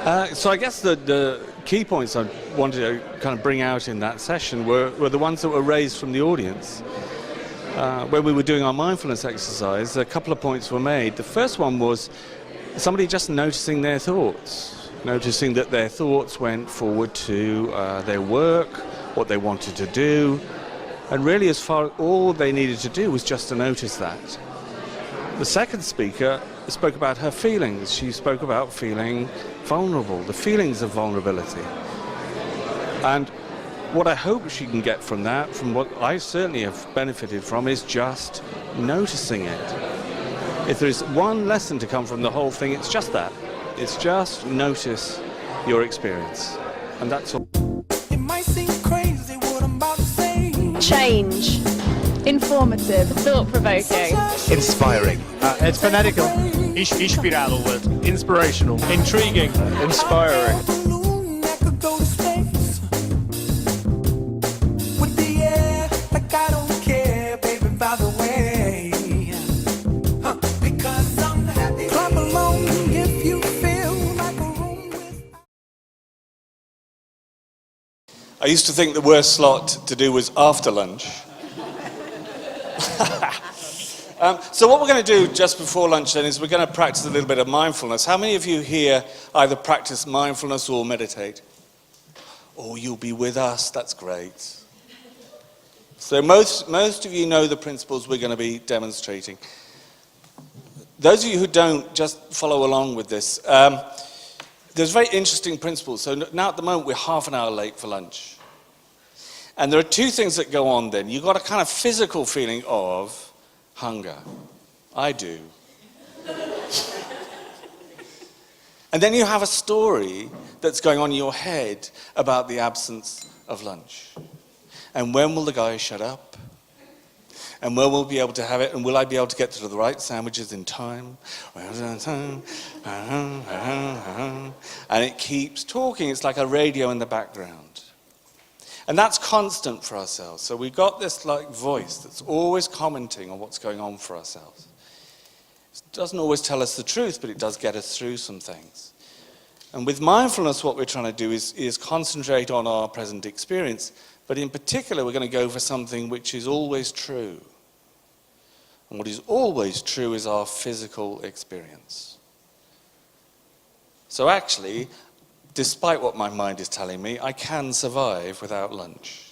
So I guess the key points I wanted to kind of bring out in that session were the ones that were raised from the audience. When we were doing our mindfulness exercise, a couple of points were made. The first one was somebody just noticing their thoughts, noticing that their thoughts went forward to their work, what they wanted to do, and really all they needed to do was just to notice that. The second speaker spoke about her feelings. She spoke about feeling vulnerable, the feelings of vulnerability. And what I hope she can get from that, from what I certainly have benefited from, is just noticing it. If there's one lesson to come from the whole thing, it's just that. It's just notice your experience. And that's all. It might seem crazy what I'm about to say. Change. Informative. Thought-provoking. Inspiring. It's fanatical. Inspirador. Inspirational. Intriguing. Inspiring. Balloon that could go to space. With the air, like I don't care, baby, by the way. Because I'm happy. Clap along if you feel like a room with... I used to think the worst slot to do was after lunch. So what we're going to do just before lunch then is we're going to practice a little bit of mindfulness. How many of you here either practice mindfulness or meditate? Oh, you'll be with us. That's great. So most of you know the principles we're going to be demonstrating. Those of you who don't, just follow along with this. There's very interesting principles. So now at the moment we're half an hour late for lunch. And there are two things that go on then. You've got a kind of physical feeling of hunger. I do. And then you have a story that's going on in your head about the absence of lunch. And when will the guy shut up? And when will we be able to have it? And will I be able to get to the right sandwiches in time? And it keeps talking. It's like a radio in the background. And that's constant for ourselves. So we've got this like voice that's always commenting on what's going on for ourselves. It doesn't always tell us the truth, but it does get us through some things. And with mindfulness, what we're trying to do is concentrate on our present experience. But in particular, we're going to go for something which is always true. And what is always true is our physical experience. So actually, despite what my mind is telling me, I can survive without lunch.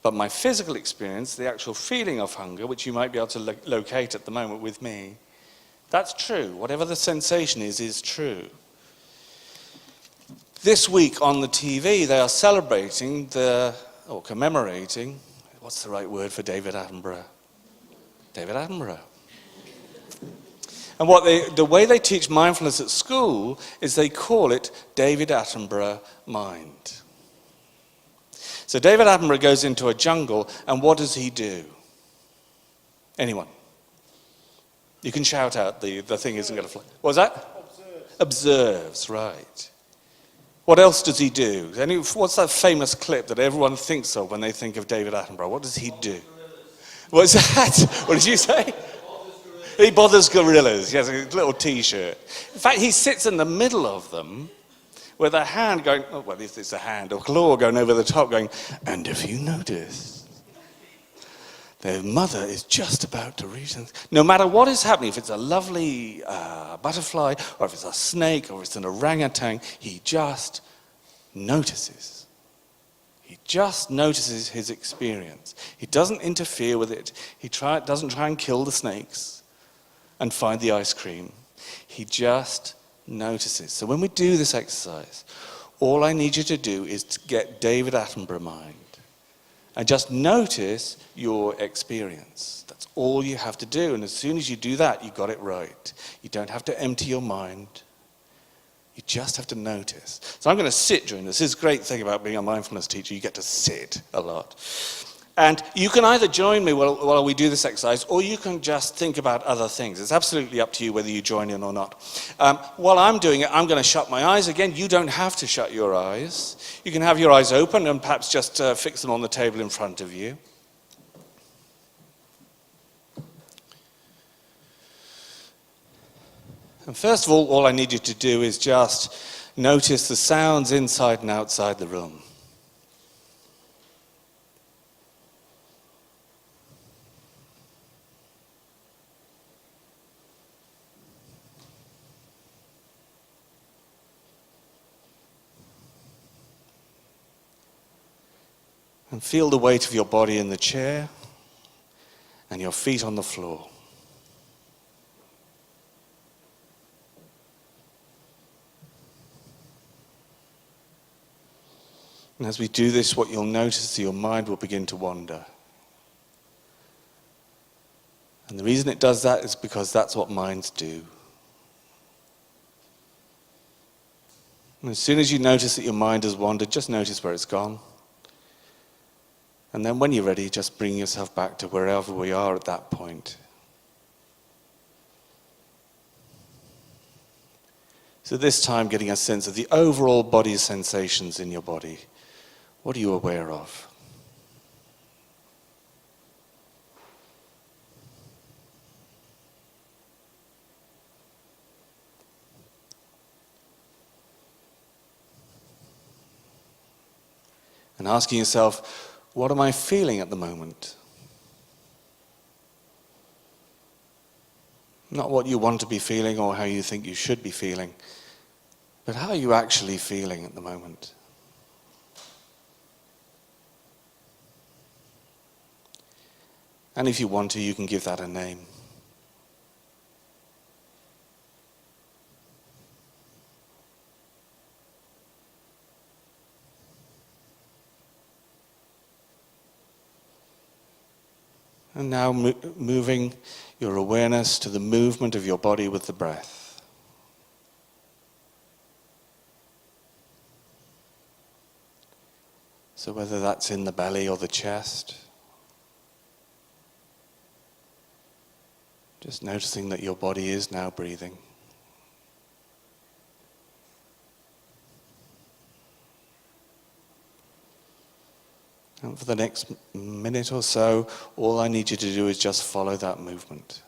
But my physical experience, the actual feeling of hunger, which you might be able to locate at the moment with me, that's true. Whatever the sensation is true. This week on the TV, they are celebrating or commemorating, what's the right word for David Attenborough? David Attenborough. And the way they teach mindfulness at school is they call it David Attenborough Mind. So David Attenborough goes into a jungle, and what does he do? Anyone? You can shout out, the thing isn't going to fly. What was that? Observes, right. What else does he do? What's that famous clip that everyone thinks of when they think of David Attenborough? What does he do? What's that? What did you say? He bothers gorillas. He has a little T-shirt. In fact, he sits in the middle of them with a hand going, oh, well, it's a hand, or claw going over the top going, and if you notice, their mother is just about to reach them. No matter what is happening, if it's a lovely butterfly, or if it's a snake, or if it's an orangutan, he just notices. He just notices his experience. He doesn't interfere with it. He doesn't try and kill the snakes and find the ice cream. He just notices. So when we do this exercise, all I need you to do is to get David Attenborough mind and just notice your experience. That's all you have to do. And as soon as you do that, you got it right. You don't have to empty your mind. You just have to notice. So I'm going to sit during this. This is a great thing about being a mindfulness teacher. You get to sit a lot. And you can either join me while we do this exercise, or you can just think about other things. It's absolutely up to you whether you join in or not. While I'm doing it, I'm going to shut my eyes. Again, you don't have to shut your eyes. You can have your eyes open and perhaps just fix them on the table in front of you. And first of all I need you to do is just notice the sounds inside and outside the room. And feel the weight of your body in the chair and your feet on the floor. And as we do this, what you'll notice is your mind will begin to wander. And the reason it does that is because that's what minds do. And as soon as you notice that your mind has wandered, just notice where it's gone. And then when you're ready, just bring yourself back to wherever we are at that point. So this time getting a sense of the overall body sensations in your body. What are you aware of? And asking yourself, what am I feeling at the moment? Not what you want to be feeling or how you think you should be feeling, but how are you actually feeling at the moment? And if you want to, you can give that a name. And now moving your awareness to the movement of your body with the breath. So whether that's in the belly or the chest, just noticing that your body is now breathing. And for the next minute or so, all I need you to do is just follow that movement.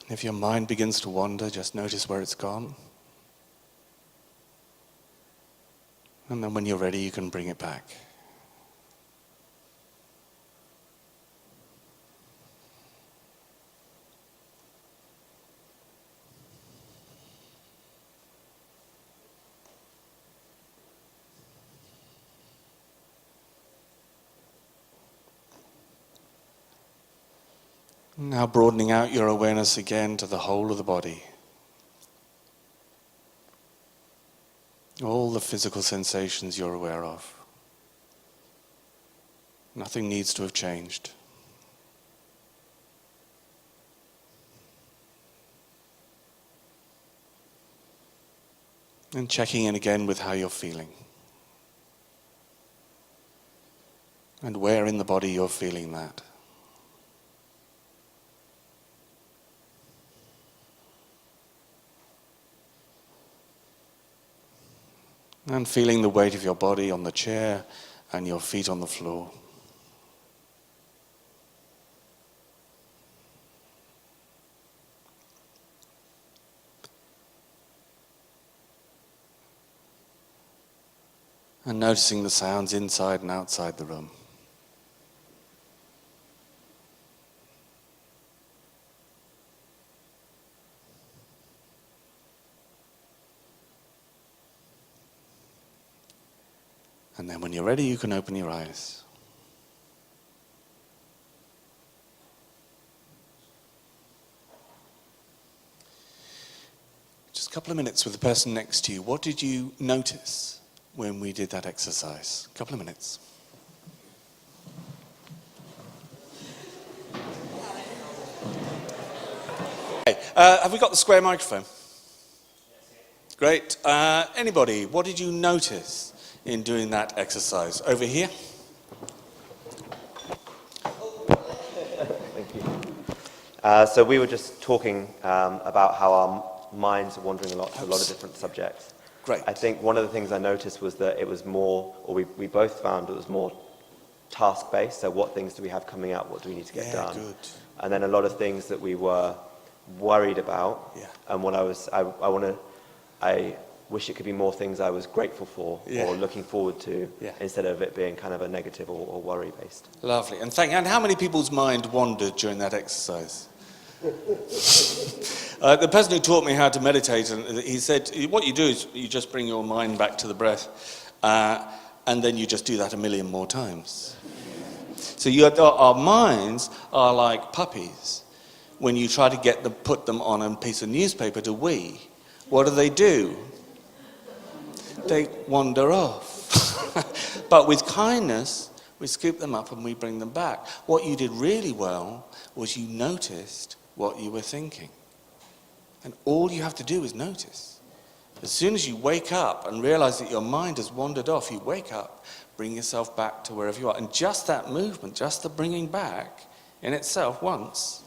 If your mind begins to wander, just notice where it's gone. And then when you're ready, you can bring it back. Now broadening out your awareness again to the whole of the body. All the physical sensations you're aware of. Nothing needs to have changed. And checking in again with how you're feeling. And where in the body you're feeling that. And feeling the weight of your body on the chair and your feet on the floor. And noticing the sounds inside and outside the room. And then when you're ready, you can open your eyes. Just a couple of minutes with the person next to you. What did you notice when we did that exercise? A couple of minutes. Hey, have we got the square microphone? Great. Anybody, what did you notice in doing that exercise? Over here. Thank you. So we were just talking about how our minds are wandering a lot to a lot of different subjects. Great. I think one of the things I noticed was that it was more, or we both found it was more task-based. So what things do we have coming up? What do we need to get done? Good. And then a lot of things that we were worried about. Yeah. And what I wish it could be more things I was grateful for or looking forward to, instead of it being kind of a negative or worry-based. Lovely. And how many people's mind wandered during that exercise? The person who taught me how to meditate, and he said, what you do is you just bring your mind back to the breath, and then you just do that a million more times. So our minds are like puppies. When you try to put them on a piece of newspaper to wee, what do? They wander off. But with kindness, we scoop them up and we bring them back. What you did really well was you noticed what you were thinking. And all you have to do is notice. As soon as you wake up and realize that your mind has wandered off, you wake up, bring yourself back to wherever you are. And just that movement, just the bringing back in itself once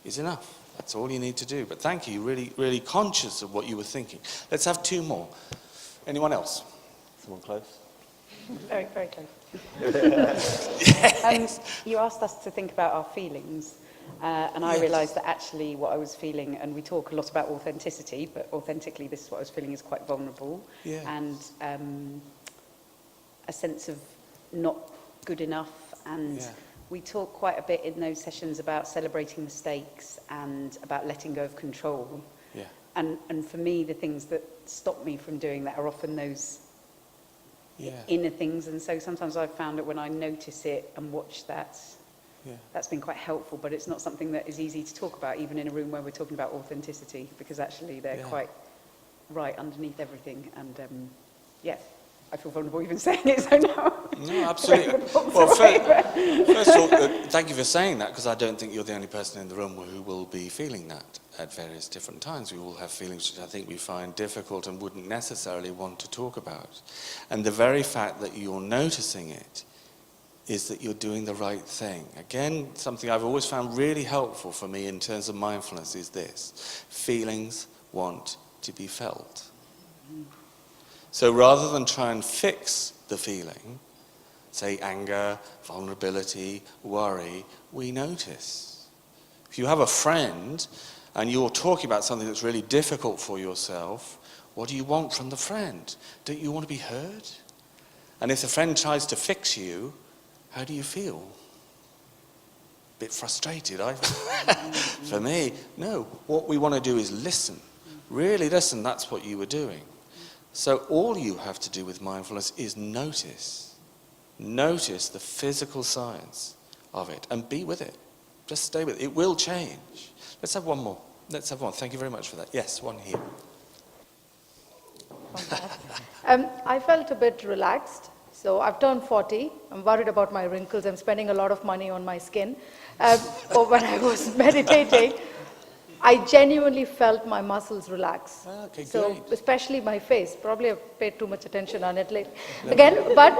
is enough. That's all you need to do. But thank you, really, really conscious of what you were thinking. Let's have two more. Anyone else? Someone close? Very, very close. Yes. You asked us to think about our feelings, and I realised that actually what I was feeling, and we talk a lot about authenticity, but authentically this is what I was feeling is quite vulnerable, and a sense of not good enough, and we talk quite a bit in those sessions about celebrating mistakes and about letting go of control. Yeah. And for me, the things that stop me from doing that are often those inner things. And so sometimes I've found that when I notice it and watch that, that's been quite helpful. But it's not something that is easy to talk about, even in a room where we're talking about authenticity, because actually they're quite right underneath everything. And I feel vulnerable even saying it, so now. No, absolutely. Well, first of all, thank you for saying that, because I don't think you're the only person in the room who will be feeling that at various different times. We all have feelings which I think we find difficult and wouldn't necessarily want to talk about. And the very fact that you're noticing it is that you're doing the right thing. Again, something I've always found really helpful for me in terms of mindfulness is this: feelings want to be felt. So rather than try and fix the feeling, say anger, vulnerability, worry, we notice. If you have a friend and you're talking about something that's really difficult for yourself, what do you want from the friend? Don't you want to be heard? And if the friend tries to fix you, how do you feel? A bit frustrated, For me, no. What we want to do is listen. Really listen, that's what you were doing. So all you have to do with mindfulness is notice. Notice the physical science of it and be with it. Just stay with it. It will change. Let's have one more. Let's have one. Thank you very much for that. Yes, one here. I felt a bit relaxed. So I've turned 40. I'm worried about my wrinkles. I'm spending a lot of money on my skin. But when I was meditating, I genuinely felt my muscles relax. Okay, so great. Especially my face. Probably I've paid too much attention on it lately. Again, but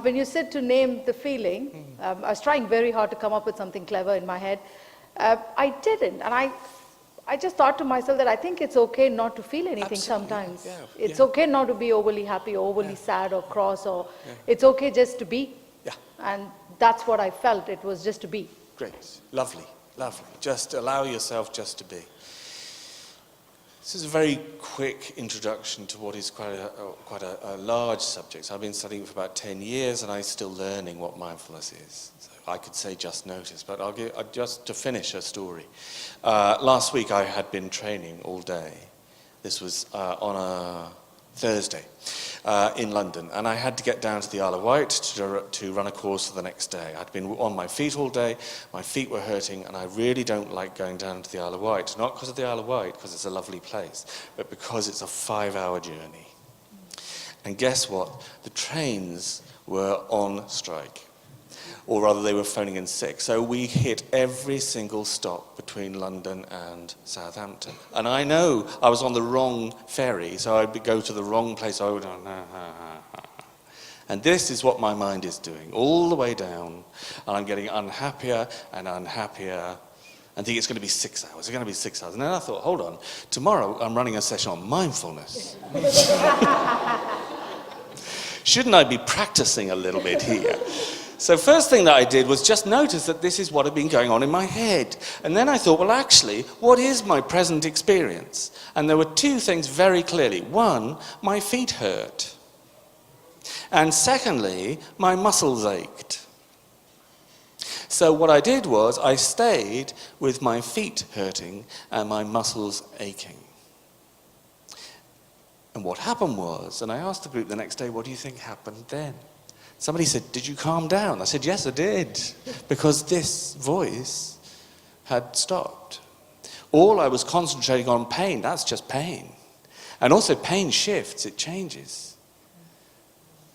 when you said to name the feeling, I was trying very hard to come up with something clever in my head. I didn't, and I just thought to myself that I think it's okay not to feel anything sometimes. Yeah, it's okay not to be overly happy or overly sad or cross, or it's okay just to be. Yeah. And that's what I felt. It was just to be. Great. Lovely. Lovely. Just allow yourself just to be. This is a very quick introduction to what is quite a large subject. I've been studying for about 10 years and I'm still learning what mindfulness is. So I could say just notice, but just to finish a story. Last week I had been training all day. This was on a Thursday in London, and I had to get down to the Isle of Wight to run a course for the next day. I'd been on my feet all day, my feet were hurting, and I really don't like going down to the Isle of Wight. Not because of the Isle of Wight, because it's a lovely place, but because it's a 5-hour journey. And guess what? The trains were on strike. Or rather, they were phoning in sick. So we hit every single stop between London and Southampton. And I know I was on the wrong ferry, so I'd go to the wrong place. I would, and this is what my mind is doing all the way down. And I'm getting unhappier and unhappier and think it's going to be 6 hours. It's going to be 6 hours. And then I thought, hold on, tomorrow I'm running a session on mindfulness. Shouldn't I be practicing a little bit here? So first thing that I did was just notice that this is what had been going on in my head. And then I thought, well, actually, what is my present experience? And there were two things very clearly. One, my feet hurt. And secondly, my muscles ached. So what I did was I stayed with my feet hurting and my muscles aching. And what happened was, and I asked the group the next day, what do you think happened then? Somebody said, did you calm down? I said, yes, I did, because this voice had stopped. All I was concentrating on pain, that's just pain. And also pain shifts, it changes.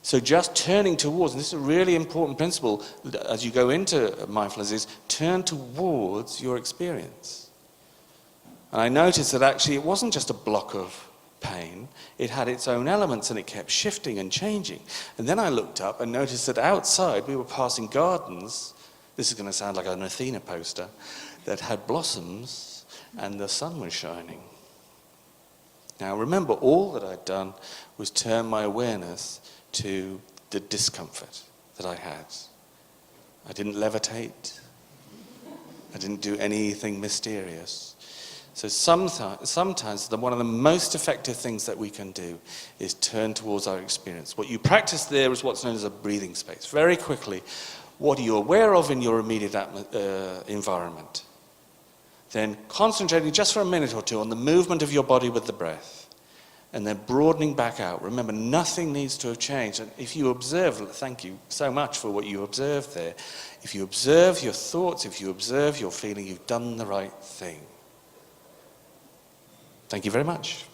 So just turning towards, and this is a really important principle as you go into mindfulness, is turn towards your experience. And I noticed that actually it wasn't just a block of pain, it had its own elements and it kept shifting and changing. And then I looked up and noticed that outside we were passing gardens, this is going to sound like an Athena poster, that had blossoms and the sun was shining. Now remember, all that I'd done was turn my awareness to the discomfort that I had. I didn't levitate. I didn't do anything mysterious. So sometimes one of the most effective things that we can do is turn towards our experience. What you practice there is what's known as a breathing space. Very quickly, what are you aware of in your immediate environment? Then concentrating just for a minute or two on the movement of your body with the breath. And then broadening back out. Remember, nothing needs to have changed. And if you observe, thank you so much for what you observed there. If you observe your thoughts, if you observe your feeling, you've done the right thing. Thank you very much.